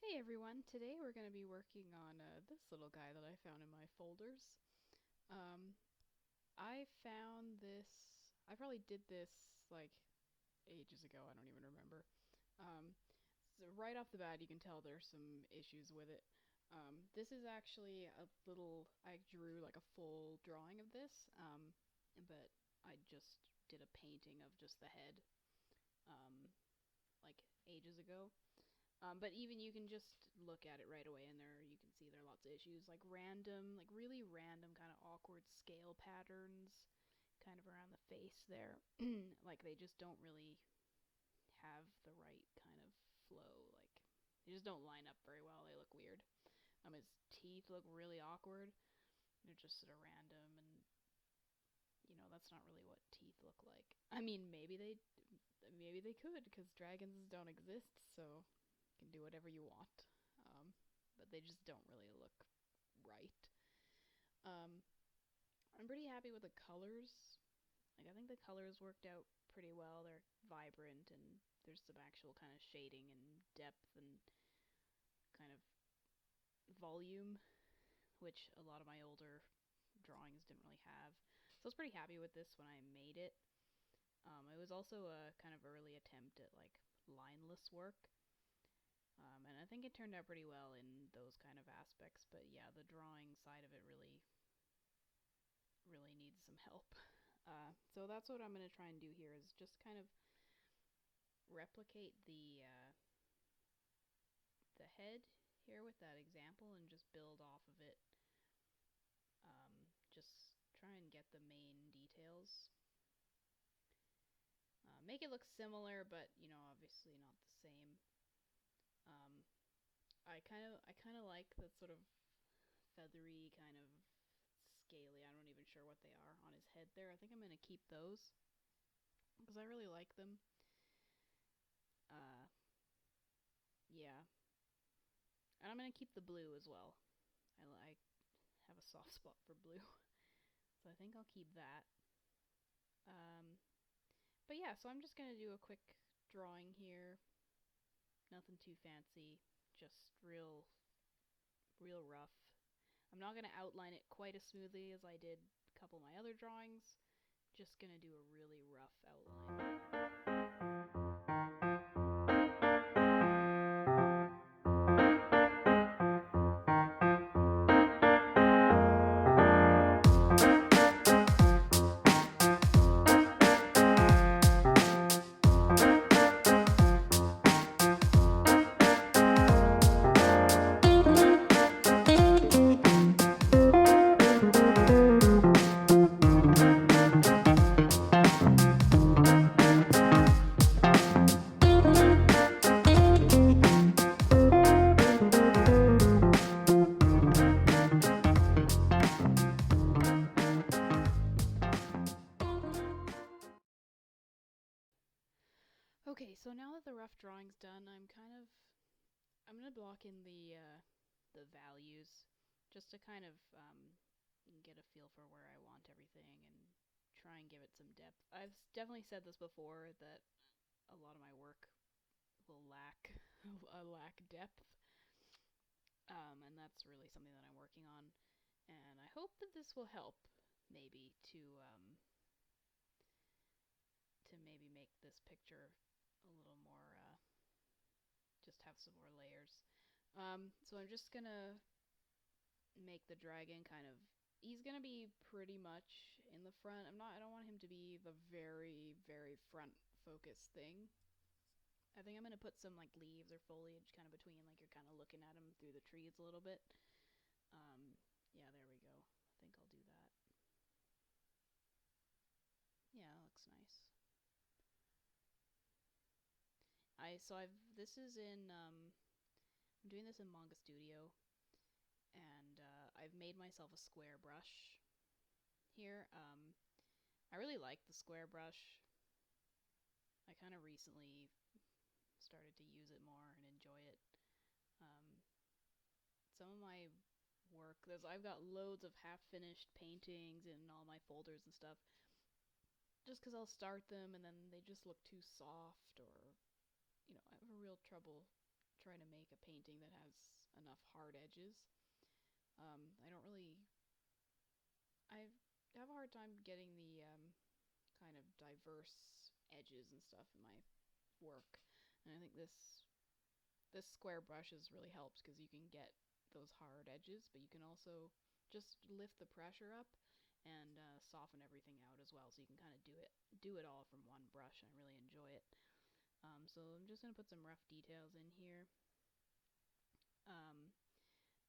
Hey everyone, today we're going to be working on this little guy that I found in my folders. Um, I found this, I probably did this like ages ago, I don't even remember. Um, so right off the bat you can tell there's some issues with it. This is actually I drew like a full drawing of this, but I just did a painting of just the head, um, like ages ago. But even you can just look at it right away, and you can see there are lots of issues, like really random, kind of awkward scale patterns, kind of around the face there. Like they just don't really have the right kind of flow. Like they just don't line up very well. They look weird. His teeth look really awkward. They're just sort of random, and that's not really what teeth look like. I mean, maybe they could, because dragons don't exist, so you can do whatever you want. Um, but they just don't really look right. Um, I'm pretty happy with the colors. Like I think the colors worked out pretty well. They're vibrant, and there's some actual kind of shading and depth and kind of volume, which a lot of my older drawings didn't really have. So I was pretty happy with this when I made it. It was also a kind of early attempt at like lineless work. And I think it turned out pretty well in those kind of aspects. But yeah, the drawing side of it really needs some help. So that's what I'm going to try and do here, is just kind of replicate the head here with that example and just build off of it. Just try and get the main details. Make it look similar, but obviously not the same. Um, I kind of like that sort of feathery kind of scaly. I'm not even sure what they are on his head there. I think I'm gonna keep those because I really like them. Uh, yeah, and I'm gonna keep the blue as well. I have a soft spot for blue, so I think I'll keep that. Um, but yeah, so I'm just gonna do a quick drawing here. Nothing too fancy, just real rough. I'm not gonna outline it quite as smoothly as I did a couple of my other drawings. Just gonna do a really rough outline. Okay, so now that the rough drawing's done, I'm gonna block in the values just to kind of get a feel for where I want everything and try and give it some depth. I've definitely said this before that a lot of my work will lack lack depth, and that's really something that I'm working on. And I hope that this will help, maybe to maybe make this picture a little more, just have some more layers. So I'm just gonna make the dragon kind of, he's gonna be pretty much in the front. I don't want him to be the very front focus thing. I think I'm gonna put some like leaves or foliage kind of between, like you're kind of looking at him through the trees a little bit. Yeah, there we go. I think I'll do that. Yeah, that looks nice. This is in, I'm doing this in Manga Studio, and I've made myself a square brush here. I really like the square brush. I kind of recently started to use it more and enjoy it. Um, some of my work, I've got loads of half-finished paintings in all my folders and stuff, just because I'll start them and then they just look too soft, or I have a real try to make a painting that has enough hard edges. I don't really. I have a hard time getting the kind of diverse edges and stuff in my work, and I think this square brushes really helps because you can get those hard edges, but you can also just lift the pressure up and soften everything out as well. So you can kind of do it all from one brush, and I really enjoy it. So I'm just gonna put some rough details in here. Um,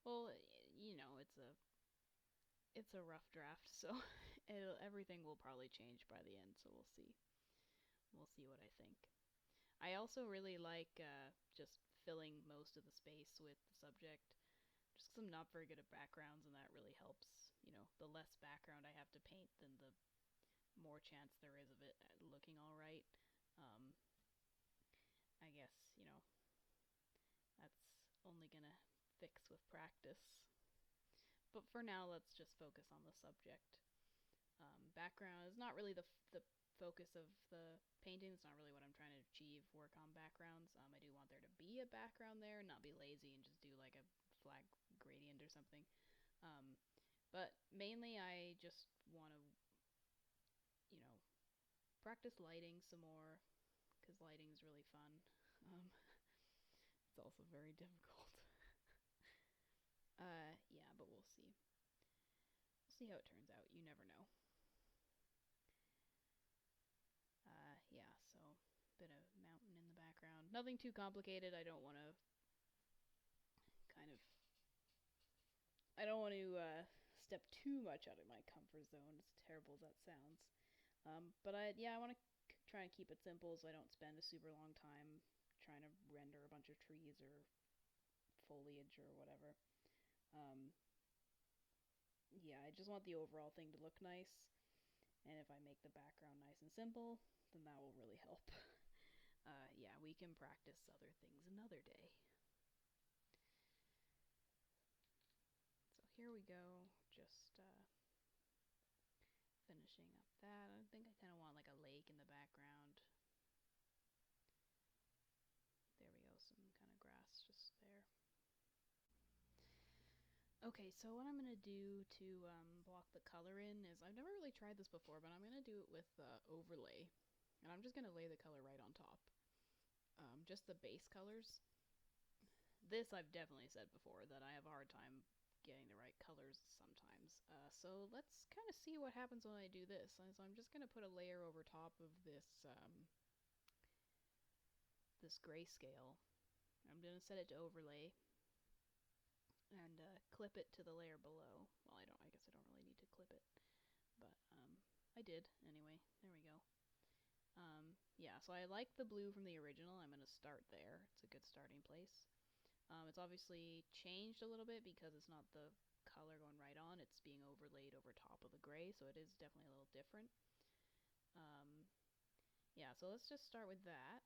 well, it's a rough draft, so everything will probably change by the end. So we'll see. We'll see what I think. I also really like just filling most of the space with the subject. Just 'cause I'm not very good at backgrounds, and that really helps. The less background I have to paint, then the more chance there is of it looking all right. Um, I guess, that's only gonna fix with practice. But for now, let's just focus on the subject. Background is not really the focus of the painting. It's not really what I'm trying to achieve, work on backgrounds. I do want there to be a background there, not be lazy and just do like a flat gradient or something. But mainly I just want to, practice lighting some more, because lighting is really fun. It's also very difficult. Yeah, but we'll see. We'll see how it turns out. You never know. Yeah, so bit of mountain in the background. Nothing too complicated. I don't want to step too much out of my comfort zone, as terrible as that sounds. But I want to try and keep it simple so I don't spend a super long time trying to render a bunch of trees or foliage or whatever. Yeah, I just want the overall thing to look nice, and if I make the background nice and simple, then that will really help. Yeah, we can practice other things another day. So here we go, just finishing up that. I think I kind of want like a lake in the background. There we go, some kind of grass just there. Okay, so what I'm going to do to block the color in is, I've never really tried this before, but I'm going to do it with overlay. And I'm just going to lay the color right on top. Just the base colors. This I've definitely said before, that I have a hard time getting the right colors sometimes. So let's kind of see what happens when I do this. So I'm just going to put a layer over top of this grayscale. I'm going to set it to overlay and clip it to the layer below. Well, I guess I don't really need to clip it, but I did anyway. There we go. Yeah, so I like the blue from the original. I'm going to start there. It's a good starting place. It's obviously changed a little bit because it's not the color going right on. It's being overlaid over top of the gray, so it is definitely a little different. Yeah, so let's just start with that.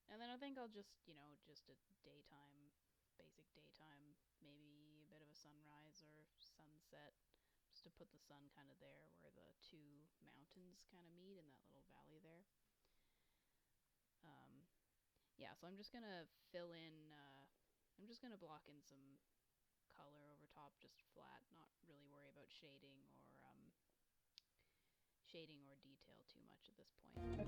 And then I think I'll just, just a daytime, basic daytime, maybe a bit of a sunrise or sunset, just to put the sun kind of there where the two mountains kind of meet in that little valley there. Yeah, so I'm just going to fill in, I'm just going to block in some color over top, just flat, not really worry about shading or detail too much at this point.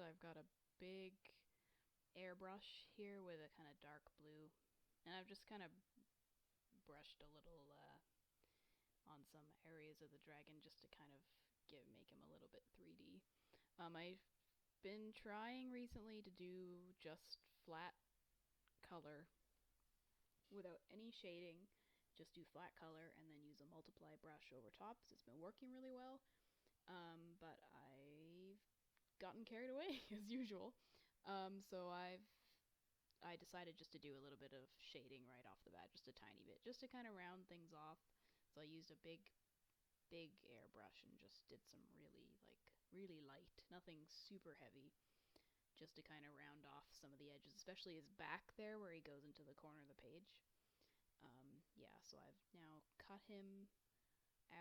I've got a big airbrush here with a kind of dark blue, and I've just kind of brushed a little on some areas of the dragon just to kind of make him a little bit 3D. I've been trying recently to do just flat color without any shading, just do flat color and then use a multiply brush over top. So it's been working really well. But I've gotten carried away as usual. So I decided just to do a little bit of shading right off the bat, just a tiny bit, just to kind of round things off. So I used a big airbrush and just did some really light, nothing super heavy, just to kind of round off some of the edges, especially his back there where he goes into the corner of the page. Yeah, so I've now cut him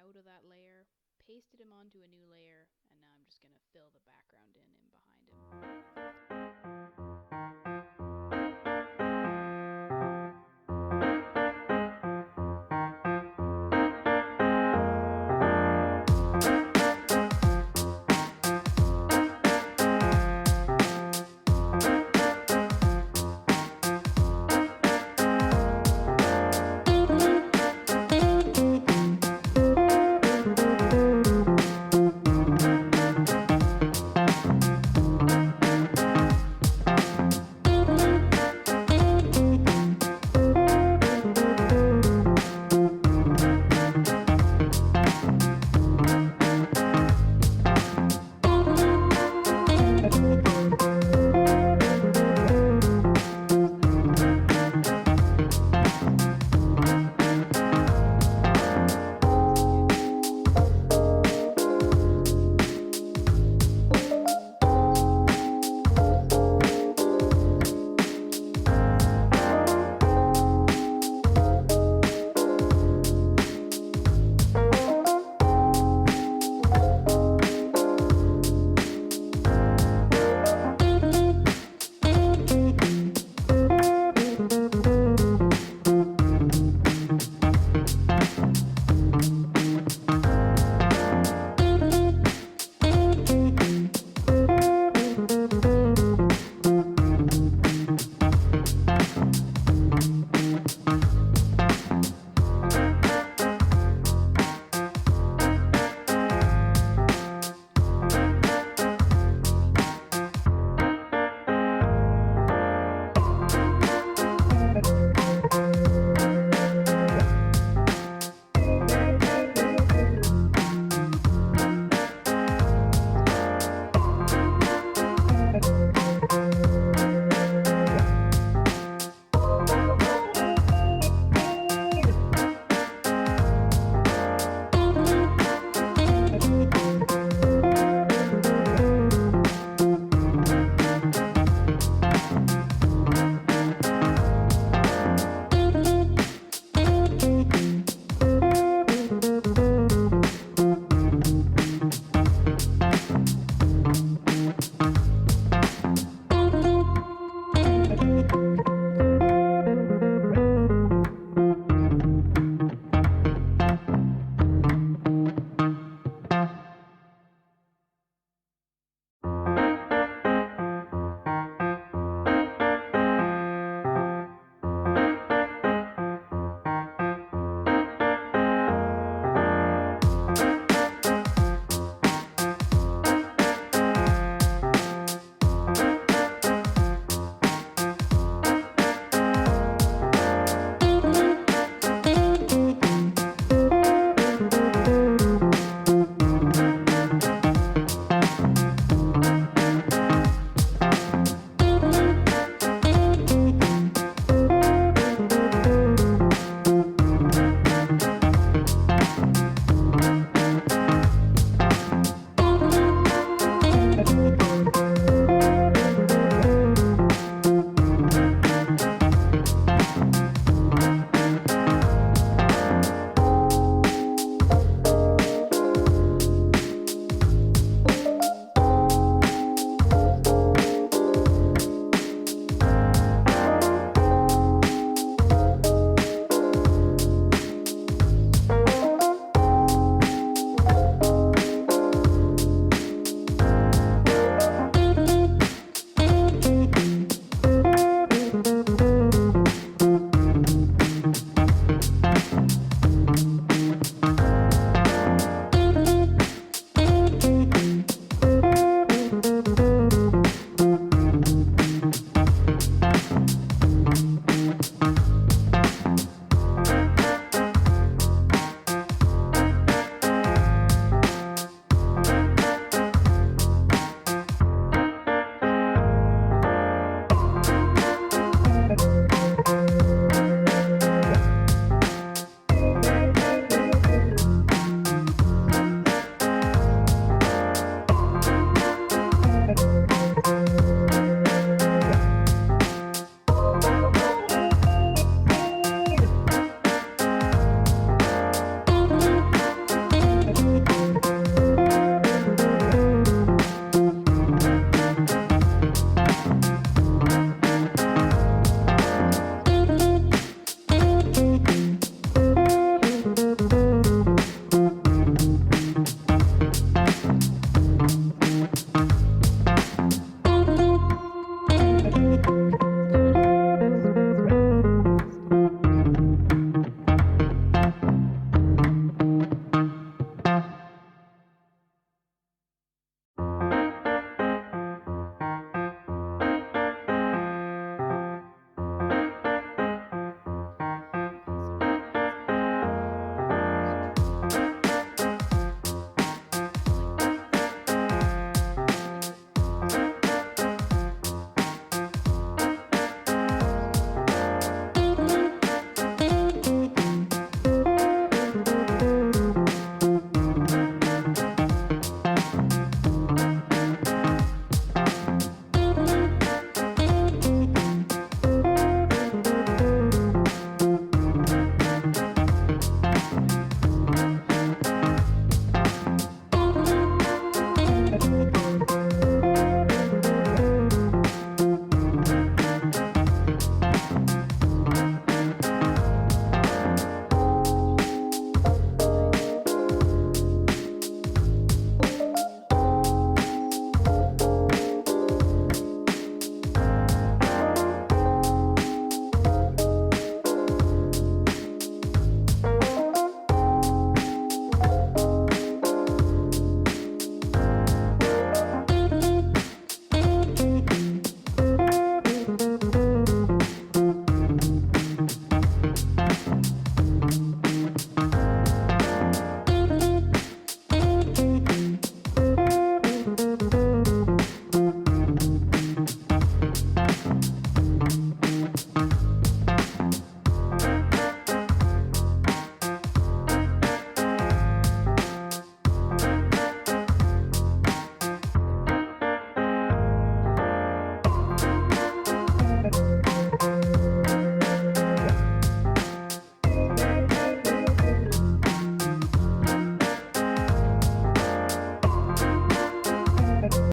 out of that layer, pasted him onto a new layer, and now I'm just going to fill the background in behind him.